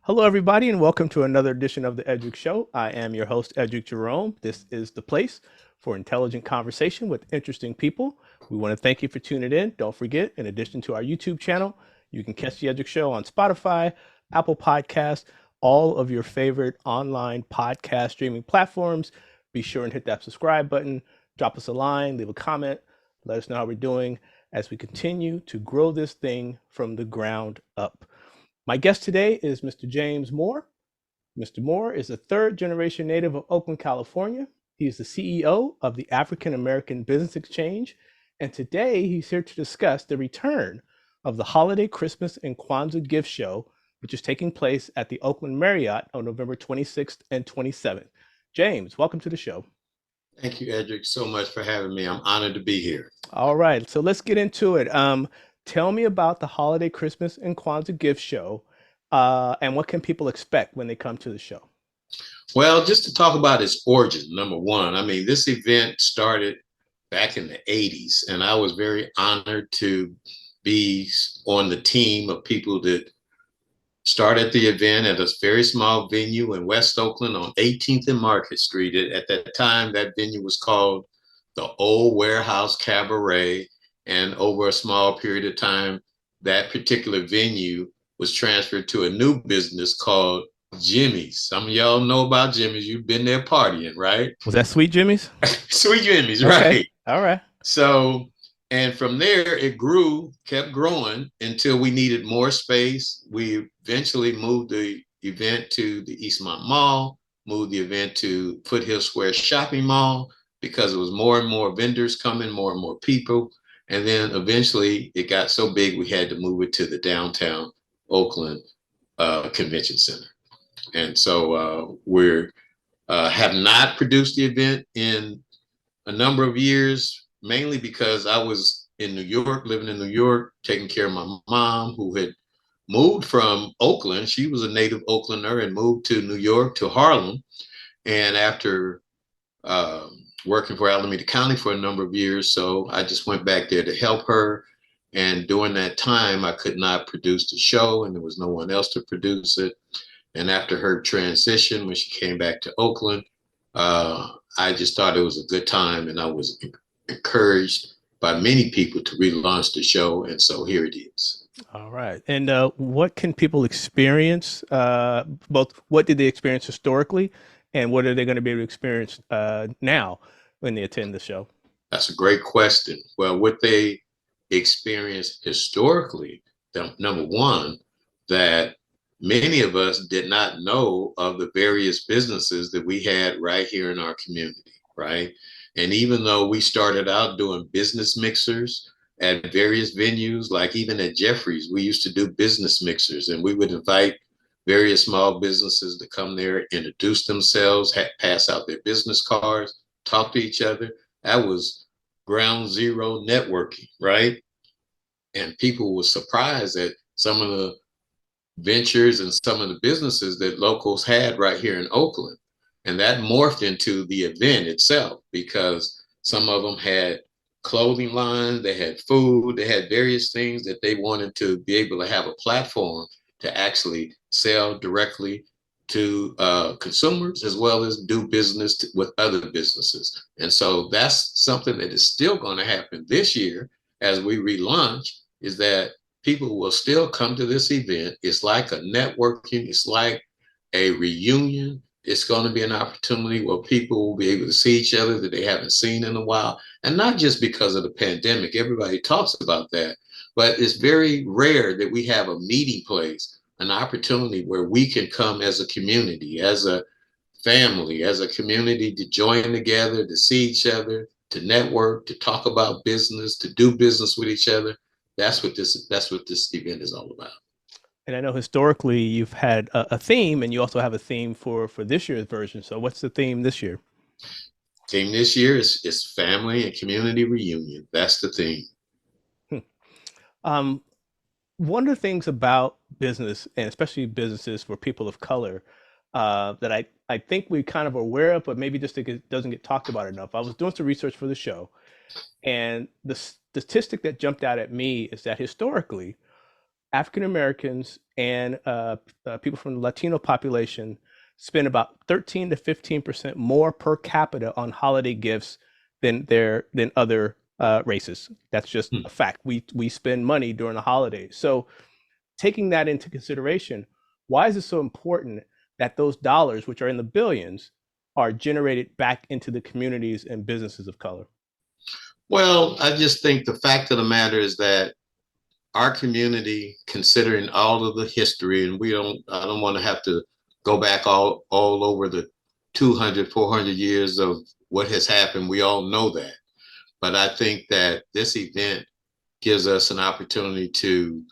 Hello, everybody, and welcome to another edition of the Eddrick Show. I am your host, Eddrick Jerome. This is the place for intelligent conversation with interesting people. We want to thank you for tuning in. Don't forget, in addition to our YouTube channel, you can catch the Eddrick Show on Spotify, Apple Podcasts, all of your favorite online podcast streaming platforms. Be sure and hit that subscribe button, drop us a line, leave a comment, let us know how we're doing as we continue to grow this thing from the ground up. My guest today is Mr. James Moore. Mr. Moore is a third generation native of Oakland, California. He is the CEO of the African American Business Exchange. And today he's here to discuss the return of the Holiday Christmas and Kwanzaa Gift Show, which is taking place at the Oakland Marriott on November 26th and 27th. James, welcome to the show. Thank you, Eddrick, so much for having me. I'm honored to be here. All right, so let's get into it. Tell me about the Holiday Christmas and Kwanzaa Gift Show, and what can people expect when they come to the show? Well, just to talk about its origin, number one, this event started back in the 80s, and I was very honored to be on the team of people that started the event at a very small venue in West Oakland on 18th and Market Street. At that time, that venue was called the Old Warehouse Cabaret. And over a small period of time, that particular venue was transferred to a new business called Jimmy's. Some of y'all know about Jimmy's. You've been there partying, right? Was that Sweet Jimmy's? Sweet Jimmy's, Okay. right. All right. So, and from there, it grew, kept growing until we needed more space. We eventually moved the event to the Eastmont Mall, moved the event to Foothill Square Shopping Mall because it was more and more vendors coming, more and more people. And then eventually it got so big, we had to move it to the downtown Oakland Convention Center. And so we have not produced the event in a number of years, mainly because I was in New York, living in New York, taking care of my mom who had moved from Oakland. She was a native Oaklander and moved to New York, to Harlem. And after working for Alameda County for a number of years, so I just went back there to help her. And during that time, I could not produce the show, and there was no one else to produce it. And after her transition, when she came back to Oakland, I just thought it was a good time, and I was encouraged by many people to relaunch the show, and so here it is. All right. And what can people experience? Both what did they experience historically, and what are they going to be able to experience now when they attend the show? That's a great question. Well, what they experienced historically, number one, that many of us did not know of the various businesses that we had right here in our community, right? And even though we started out doing business mixers at various venues, like even at Jeffrey's, we used to do business mixers, and we would invite various small businesses to come there, introduce themselves, pass out their business cards, talk to each other. That was ground zero networking, right? And people were surprised at some of the ventures and some of the businesses that locals had right here in Oakland. And that morphed into the event itself because some of them had clothing lines, they had food, they had various things that they wanted to be able to have a platform to actually sell directly to consumers as well as do business with other businesses. And so that's something that is still going to happen this year as we relaunch, is that people will still come to this event. It's like a networking, it's like a reunion. It's going to be an opportunity where people will be able to see each other that they haven't seen in a while. And not just because of the pandemic, everybody talks about that, but it's very rare that we have a meeting place, an opportunity where we can come as a community, as a family, as a community to join together, to see each other, to network, to talk about business, to do business with each other. That's what this event is all about. And I know historically you've had a theme, and you also have a theme for this year's version. So what's the theme this year? Theme this year is family and community reunion. That's the theme. Hmm. Um, One of the things about business, and especially businesses for people of color, that I think we kind of are aware of, but maybe just think it doesn't get talked about enough. I was doing some research for the show, and the statistic that jumped out at me is that historically, African Americans and people from the Latino population spend about 13 to 15% more per capita on holiday gifts than other races. That's just Hmm. a fact. We spend money during the holidays. So taking that into consideration, why is it so important that those dollars, which are in the billions, are generated back into the communities and businesses of color? Well, I just think the fact of the matter is that our community, considering all of the history, and I don't want to have to go back all over the 200, 400 years of what has happened. We all know that. But I think that this event gives us an opportunity to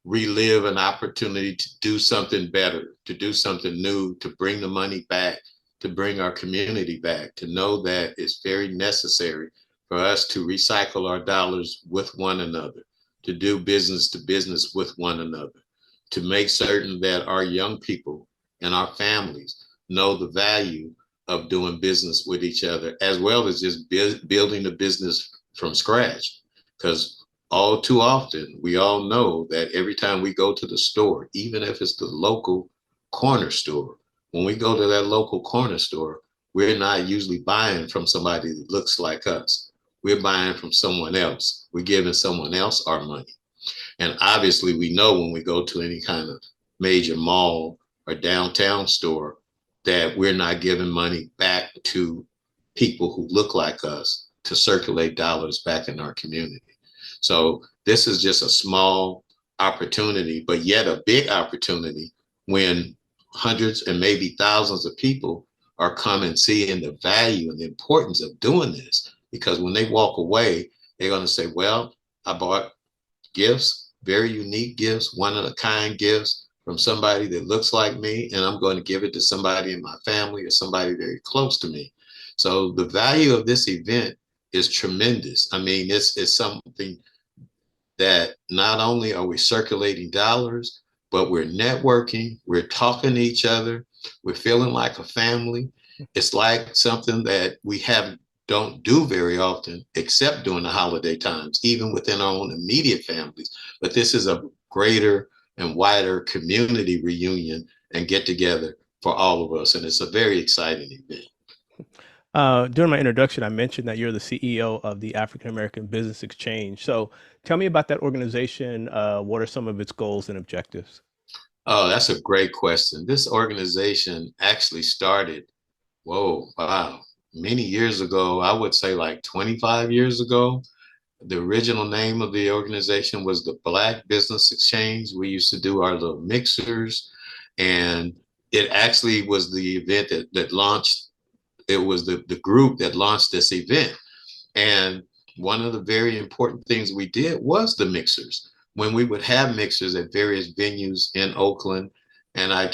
relive an opportunity to do something better, to do something new, to bring the money back, to bring our community back, to know that it's very necessary for us to recycle our dollars with one another, to do business to business with one another, to make certain that our young people and our families know the value of doing business with each other, as well as just building a business from scratch. Because all too often, we all know that every time we go to the store, even if it's the local corner store, when we go to that local corner store, we're not usually buying from somebody that looks like us. We're buying from someone else. We're giving someone else our money. And obviously, we know when we go to any kind of major mall or downtown store that we're not giving money back to people who look like us to circulate dollars back in our community. So this is just a small opportunity, but yet a big opportunity when hundreds and maybe thousands of people are coming seeing the value and the importance of doing this. Because when they walk away, they're going to say, well, I bought gifts, very unique gifts, one of a kind gifts from somebody that looks like me, and I'm going to give it to somebody in my family or somebody very close to me. So the value of this event is tremendous. I mean, it's something that not only are we circulating dollars, but we're networking, we're talking to each other, we're feeling like a family. It's like something that we don't do very often, except during the holiday times, even within our own immediate families. But this is a greater and wider community reunion and get together for all of us. And it's a very exciting event. During my introduction, I mentioned that you're the CEO of the African American Business Exchange. So tell me about that organization. What are some of its goals and objectives? Oh, that's a great question. This organization actually started, whoa, wow, many years ago. I would say like 25 years ago. The original name of the organization was the Black Business Exchange. We used to do our little mixers, and it actually was the event that launched, it was the group that launched this event. And one of the very important things we did was the mixers. When we would have mixers at various venues in Oakland, and I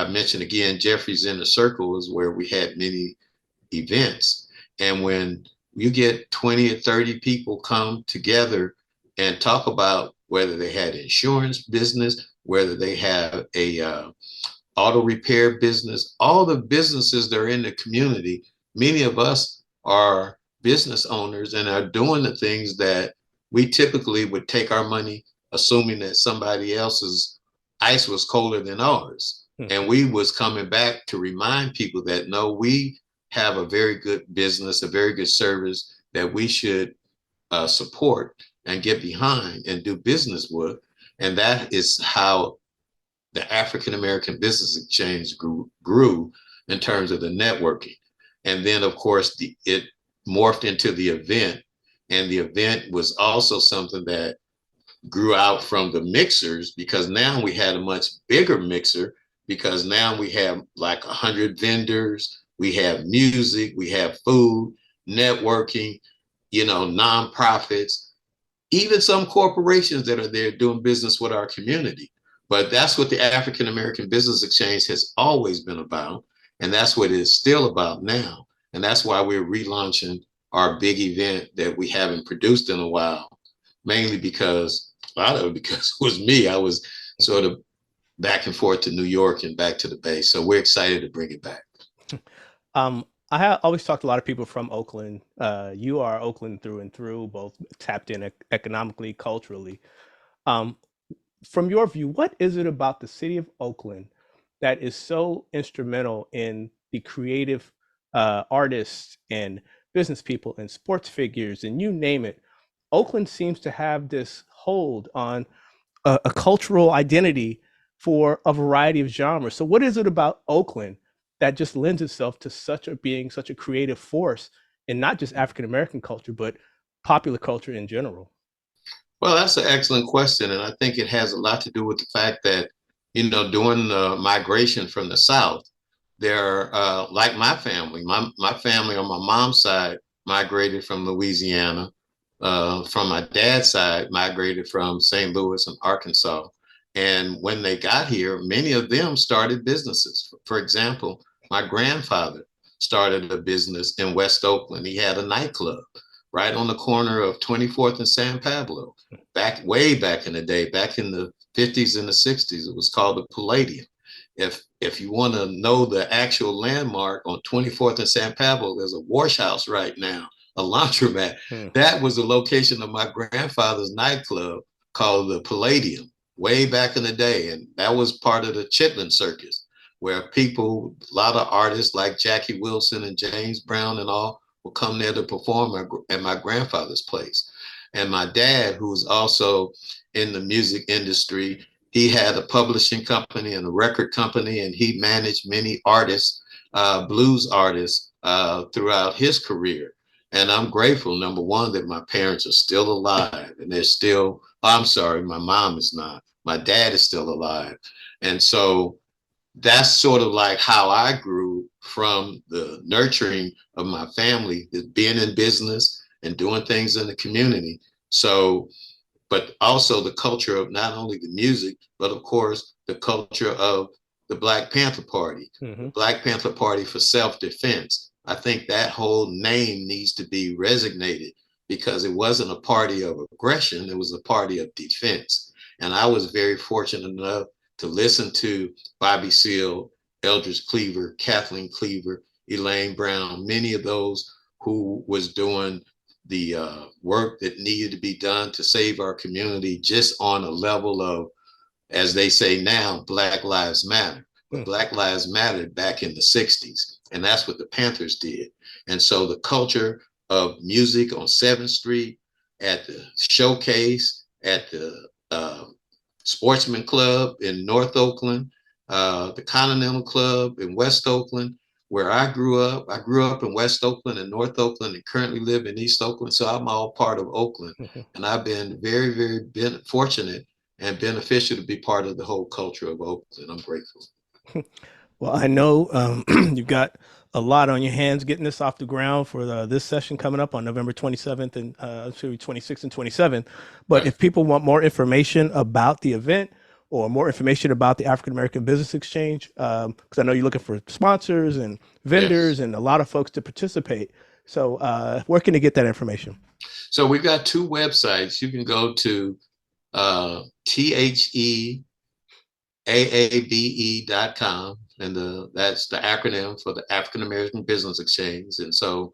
mentioned again, Jeffrey's Inner Circle is where we had many events. And when you get 20 or 30 people come together and talk about whether they had insurance business, whether they have a auto repair business, all the businesses that are in the community, many of us are business owners and are doing the things that we typically would take our money, assuming that somebody else's ice was colder than ours. Hmm. And we was coming back to remind people that no, we have a very good business, a very good service that we should support and get behind and do business with. And that is how the African American Business Exchange grew in terms of the networking. And then, of course, it morphed into the event. And the event was also something that grew out from the mixers because now we had a much bigger mixer because now we have like 100 vendors, we have music, we have food, networking, nonprofits, even some corporations that are there doing business with our community. But that's what the African American Business Exchange has always been about. And that's what it's still about now. And that's why we're relaunching our big event that we haven't produced in a while, mainly because a lot of it because it was me. I was sort of back and forth to New York and back to the Bay. So we're excited to bring it back. Always talked to a lot of people from Oakland. You are Oakland through and through, both tapped in economically, culturally. Um, from your view, what is it about the city of Oakland that is so instrumental in the creative artists and business people and sports figures and you name it? Oakland seems to have this hold on a cultural identity for a variety of genres. So, what is it about Oakland that just lends itself to such a creative force in not just African American culture, but popular culture in general? Well, that's an excellent question. And I think it has a lot to do with the fact that, during the migration from the South, there, like my family on my mom's side migrated from Louisiana. From my dad's side, migrated from St. Louis and Arkansas. And when they got here, many of them started businesses. For example, my grandfather started a business in West Oakland. He had a nightclub right on the corner of 24th and San Pablo. Way back in the day, back in the 50s and the 60s, it was called the Palladium. If you want to know the actual landmark on 24th and San Pablo, there's a wash house right now, a laundromat. Hmm. That was the location of my grandfather's nightclub called the Palladium way back in the day. And that was part of the Chitlin Circus, where people, a lot of artists like Jackie Wilson and James Brown and all would come there to perform at my grandfather's place. And my dad, who was also in the music industry, he had a publishing company and a record company, and he managed many artists, blues artists, throughout his career. And I'm grateful, number one, that my parents are still alive and they're still, I'm sorry, my mom is not. My dad is still alive. And so that's sort of like how I grew from the nurturing of my family, being in business and doing things in the community. So, but also the culture of not only the music, but of course, the culture of the Black Panther Party, Mm-hmm. the Black Panther Party for self-defense. I think that whole name needs to be resignated because it wasn't a party of aggression, it was a party of defense. And I was very fortunate enough to listen to Bobby Seale, Eldridge Cleaver, Kathleen Cleaver, Elaine Brown, many of those who was doing the work that needed to be done to save our community just on a level of, as they say now, Black Lives Matter. But Black Lives Mattered back in the 60s. And that's what the Panthers did. And so the culture of music on 7th Street, at the Showcase, at the Sportsman Club in North Oakland, the Continental Club in West Oakland, where I grew up. I grew up in West Oakland and North Oakland and currently live in East Oakland. So I'm all part of Oakland. Mm-hmm. And I've been very, very fortunate and beneficial to be part of the whole culture of Oakland. I'm grateful. Well, I know you've got a lot on your hands getting this off the ground for this session coming up on November 27th and 26th and 27th. But Right. if people want more information about the event or more information about the African American Business Exchange, because I know you're looking for sponsors and vendors Yes. and a lot of folks to participate. So where can they get that information? So we've got two websites. You can go to THEAABE.com, and that's the acronym for the African American Business Exchange. And so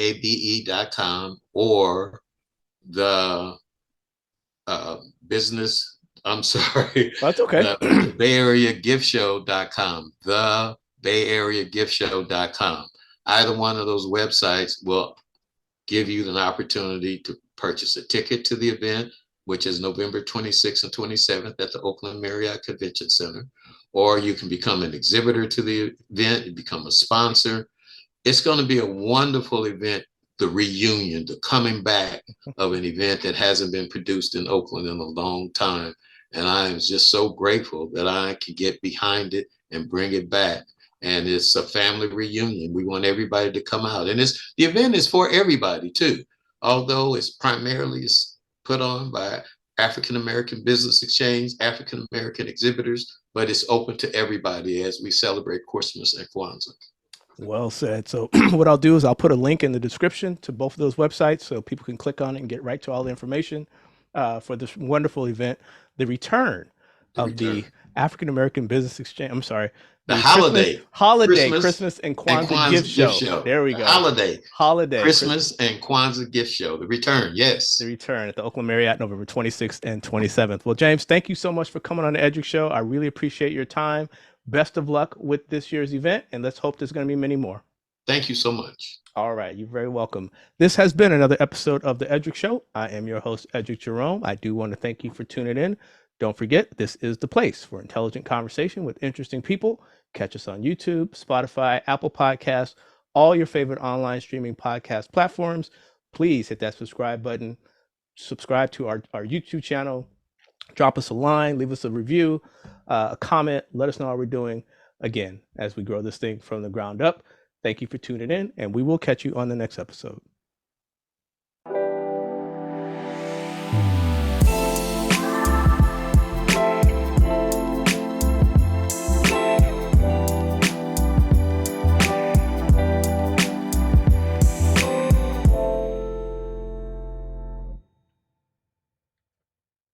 THEAABE.com or the business, I'm sorry, That's okay. the Bay Area Gift Show.com, the Bay Area Gift Show.com. Either one of those websites will give you an opportunity to purchase a ticket to the event, which is November 26th and 27th at the Oakland Marriott Convention Center. Or you can become an exhibitor to the event, you become a sponsor. It's going to be a wonderful event, the reunion, the coming back of an event that hasn't been produced in Oakland in a long time. And I am just so grateful that I can get behind it and bring it back. And it's a family reunion. We want everybody to come out. And the event is for everybody too. Although it's primarily put on by African American Business Exchange, African American exhibitors, but it's open to everybody as we celebrate Christmas and Kwanzaa. Well said. So what I'll do is I'll put a link in the description to both of those websites so people can click on it and get right to all the information for this wonderful event. The return. of the African American Business Exchange. I'm sorry, The Holiday Christmas and Kwanzaa Gift Gift Show. There we The go. Holiday Christmas and Kwanzaa Gift Show. The return, yes. The return at the Oakland Marriott, November 26th and 27th. Well, James, thank you so much for coming on the Eddrick Show. I really appreciate your time. Best of luck with this year's event, and let's hope there's going to be many more. Thank you so much. All right, you're very welcome. This has been another episode of the Eddrick Show. I am your host, Eddrick Jerome. I do want to thank you for tuning in. Don't forget, this is the place for intelligent conversation with interesting people. Catch us on YouTube, Spotify, Apple Podcasts, all your favorite online streaming podcast platforms. Please hit that subscribe button. Subscribe to our YouTube channel. Drop us a line, leave us a review, a comment. Let us know how we're doing. Again, as we grow this thing from the ground up. Thank you for tuning in, and we will catch you on the next episode.